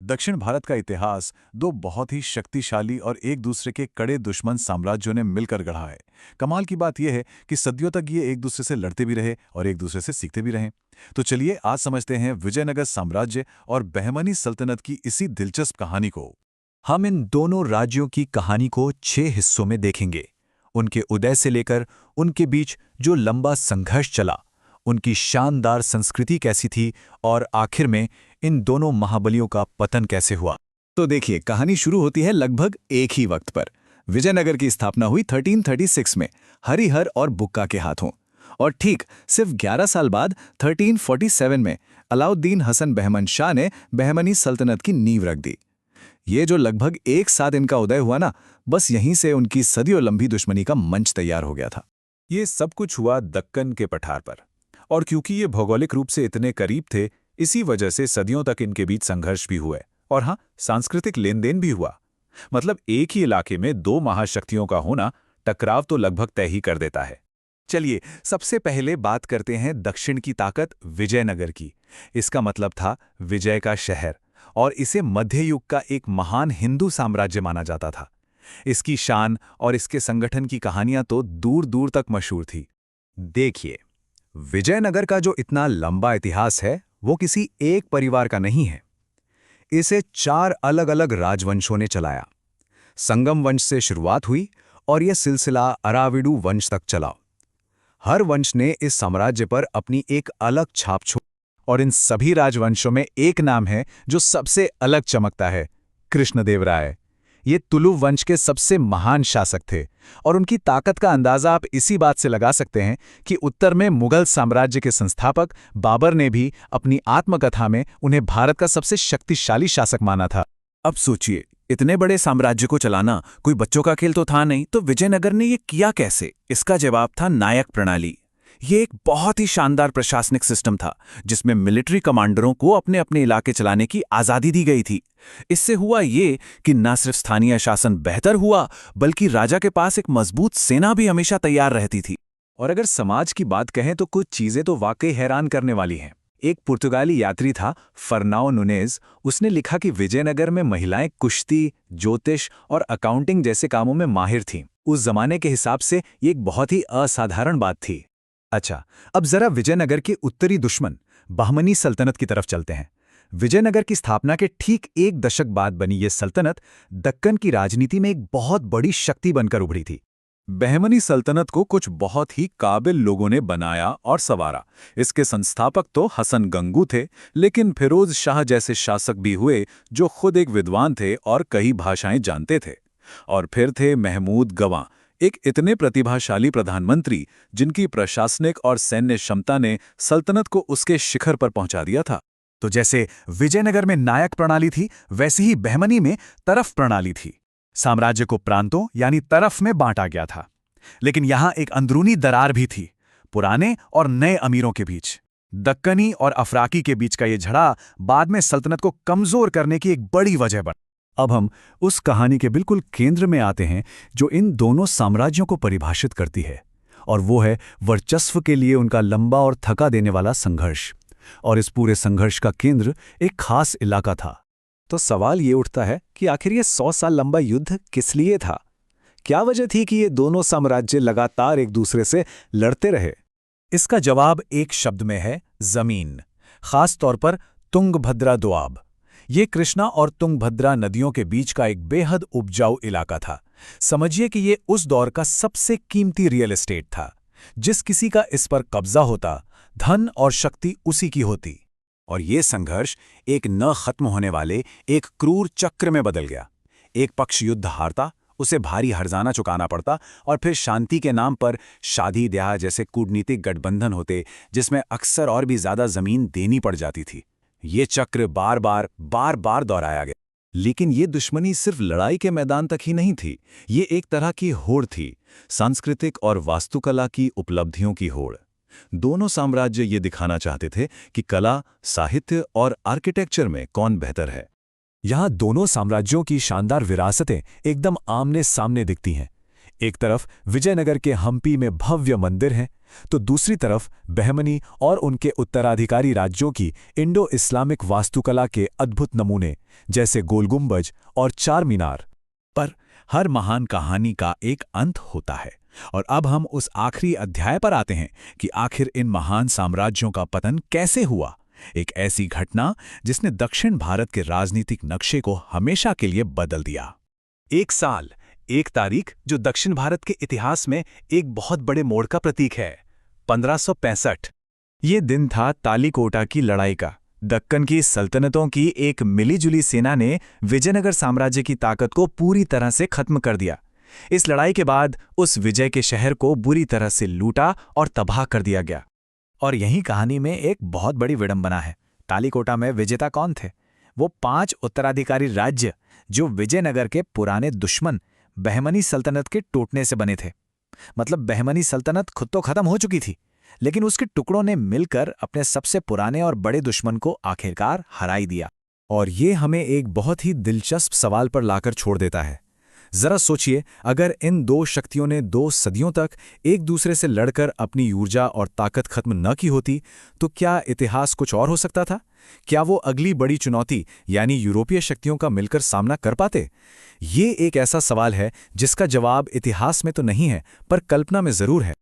दक्षिण भारत का इतिहास दो बहुत ही शक्तिशाली और एक दूसरे के कड़े दुश्मन साम्राज्यों ने मिलकर गढ़ा है। कमाल की बात यह है कि सदियों तक ये एक दूसरे से लड़ते भी रहे और एक दूसरे से सीखते भी रहे। तो चलिए आज समझते हैं विजयनगर साम्राज्य और बहमनी सल्तनत की इसी दिलचस्प कहानी को। हम इन दोनों राज्यों की कहानी को 6 हिस्सों में देखेंगे। उनके उदय से लेकर उनके बीच जो लंबा संघर्ष चला, उनकी शानदार संस्कृति कैसी थी और आखिर में इन दोनों महाबलियों का पतन कैसे हुआ। तो देखिए, कहानी शुरू होती है लगभग एक ही वक्त पर। विजयनगर की स्थापना हुई 1336 में हरिहर और बुक्का के हाथों, और ठीक सिर्फ 11 साल बाद 1347 में अलाउद्दीन हसन बहमन शाह ने बहमनी सल्तनत की नींव रख दी। ये जो लगभग एक साथ इनका उदय हुआ ना, बस यहीं से उनकी सदियों लंबी दुश्मनी का मंच तैयार हो गया था। ये सब कुछ हुआ दक्कन के पठार पर, और क्योंकि ये भौगोलिक रूप से इतने करीब थे, इसी वजह से सदियों तक इनके बीच संघर्ष भी हुए और हाँ, सांस्कृतिक लेन देन भी हुआ। मतलब एक ही इलाके में दो महाशक्तियों का होना टकराव तो लगभग तय ही कर देता है। चलिए सबसे पहले बात करते हैं दक्षिण की ताकत विजयनगर की। इसका मतलब था विजय का शहर, और इसे मध्य युग का एक महान हिंदू साम्राज्य माना जाता था। इसकी शान और इसके संगठन की कहानियां तो दूर दूर तक मशहूर थी। देखिए, विजयनगर का जो इतना लंबा इतिहास है वो किसी एक परिवार का नहीं है। इसे 4 अलग-अलग राजवंशों ने चलाया। संगम वंश से शुरुआत हुई और यह सिलसिला अराविडू वंश तक चला। हर वंश ने इस साम्राज्य पर अपनी एक अलग छाप छोड़ी, और इन सभी राजवंशों में एक नाम है जो सबसे अलग चमकता है, कृष्णदेवराय। ये तुलु वंश के सबसे महान शासक थे, और उनकी ताकत का अंदाजा आप इसी बात से लगा सकते हैं कि उत्तर में मुगल साम्राज्य के संस्थापक बाबर ने भी अपनी आत्मकथा में उन्हें भारत का सबसे शक्तिशाली शासक माना था। अब सोचिए, इतने बड़े साम्राज्य को चलाना कोई बच्चों का खेल तो था नहीं, तो विजयनगर ने ये किया कैसे? इसका जवाब था नायक प्रणाली। ये एक बहुत ही शानदार प्रशासनिक सिस्टम था जिसमें मिलिट्री कमांडरों को अपने अपने इलाके चलाने की आज़ादी दी गई थी। इससे हुआ ये कि न सिर्फ स्थानीय शासन बेहतर हुआ, बल्कि राजा के पास एक मजबूत सेना भी हमेशा तैयार रहती थी। और अगर समाज की बात कहें तो कुछ चीज़ें तो वाकई हैरान करने वाली हैं। एक पुर्तगाली यात्री था फर्नाओ नुनेज। उसने लिखा कि विजयनगर में महिलाएं कुश्ती, ज्योतिष और अकाउंटिंग जैसे कामों में माहिर थीं। उस जमाने के हिसाब से ये एक बहुत ही असाधारण बात थी। अच्छा, अब जरा विजयनगर के उत्तरी दुश्मन बहमनी सल्तनत की तरफ चलते हैं। विजयनगर की स्थापना के ठीक 1 दशक बाद बनी ये सल्तनत दक्कन की राजनीति में एक बहुत बड़ी शक्ति बनकर उभरी थी। बहमनी सल्तनत को कुछ बहुत ही काबिल लोगों ने बनाया और संवारा। इसके संस्थापक तो हसन गंगू थे, लेकिन फिरोज शाह जैसे शासक भी हुए जो खुद एक विद्वान थे और कई भाषाएं जानते थे। और फिर थे महमूद गवां, एक इतने प्रतिभाशाली प्रधानमंत्री जिनकी प्रशासनिक और सैन्य क्षमता ने सल्तनत को उसके शिखर पर पहुंचा दिया था। तो जैसे विजयनगर में नायक प्रणाली थी, वैसे ही बहमनी में तरफ प्रणाली थी। साम्राज्य को प्रांतों यानी तरफ में बांटा गया था। लेकिन यहां एक अंदरूनी दरार भी थी, पुराने और नए अमीरों के बीच। दक्कनी और अफराकी के बीच का ये झगड़ा बाद में सल्तनत को कमजोर करने की एक बड़ी वजह बना। अब हम उस कहानी के बिल्कुल केंद्र में आते हैं जो इन दोनों साम्राज्यों को परिभाषित करती है, और वो है वर्चस्व के लिए उनका लंबा और थका देने वाला संघर्ष। और इस पूरे संघर्ष का केंद्र एक खास इलाका था। तो सवाल ये उठता है कि आखिर ये 100 साल लंबा युद्ध किस लिए था? क्या वजह थी कि ये दोनों साम्राज्य लगातार एक दूसरे से लड़ते रहे? इसका जवाब एक शब्द में है, जमीन। खास तौर पर तुंगभद्रा दोआब। ये कृष्णा और तुंगभद्रा नदियों के बीच का एक बेहद उपजाऊ इलाका था। समझिए कि ये उस दौर का सबसे कीमती रियल एस्टेट था। जिस किसी का इस पर कब्जा होता, धन और शक्ति उसी की होती। और ये संघर्ष एक न खत्म होने वाले एक क्रूर चक्र में बदल गया। एक पक्ष युद्ध हारता, उसे भारी हर्जाना चुकाना पड़ता, और फिर शांति के नाम पर शादी ब्याह जैसे कूटनीतिक गठबंधन होते, जिसमें अक्सर और भी ज्यादा जमीन देनी पड़ जाती थी। ये चक्र बार बार दोहराया गया। लेकिन ये दुश्मनी सिर्फ लड़ाई के मैदान तक ही नहीं थी। ये एक तरह की होड़ थी, सांस्कृतिक और वास्तुकला की उपलब्धियों की होड़। दोनों साम्राज्य ये दिखाना चाहते थे कि कला, साहित्य और आर्किटेक्चर में कौन बेहतर है। यहाँ दोनों साम्राज्यों की शानदार विरासतें एकदम आमने सामने दिखती हैं। एक तरफ विजयनगर के हम्पी में भव्य मंदिर हैं, तो दूसरी तरफ बहमनी और उनके उत्तराधिकारी राज्यों की इंडो इस्लामिक वास्तुकला के अद्भुत नमूने, जैसे गोल गुंबज और चार मीनार। पर हर महान कहानी का एक अंत होता है, और अब हम उस आखिरी अध्याय पर आते हैं कि आखिर इन महान साम्राज्यों का पतन कैसे हुआ। एक ऐसी घटना जिसने दक्षिण भारत के राजनीतिक नक्शे को हमेशा के लिए बदल दिया। एक साल, एक तारीख जो दक्षिण भारत के इतिहास में एक बहुत बड़े मोड़ का प्रतीक है, 1565। ये दिन था तालीकोटा की लड़ाई का। दक्कन की सल्तनतों की एक मिलीजुली सेना ने विजयनगर साम्राज्य की ताकत को पूरी तरह से खत्म कर दिया। इस लड़ाई के बाद उस विजय के शहर को बुरी तरह से लूटा और तबाह कर दिया गया। और यही कहानी में एक बहुत बड़ी विडंबना है। तालीकोटा में विजेता कौन थे? वो 5 उत्तराधिकारी राज्य जो विजयनगर के पुराने दुश्मन बहमनी सल्तनत के टूटने से बने थे। मतलब बहमनी सल्तनत खुद तो खत्म हो चुकी थी, लेकिन उसके टुकड़ों ने मिलकर अपने सबसे पुराने और बड़े दुश्मन को आखिरकार हरा ही दिया। और ये हमें एक बहुत ही दिलचस्प सवाल पर लाकर छोड़ देता है। जरा सोचिए, अगर इन 2 शक्तियों ने 2 सदियों तक एक दूसरे से लड़कर अपनी ऊर्जा और ताकत खत्म न की होती, तो क्या इतिहास कुछ और हो सकता था? क्या वो अगली बड़ी चुनौती यानी यूरोपीय शक्तियों का मिलकर सामना कर पाते? ये एक ऐसा सवाल है जिसका जवाब इतिहास में तो नहीं है, पर कल्पना में जरूर है।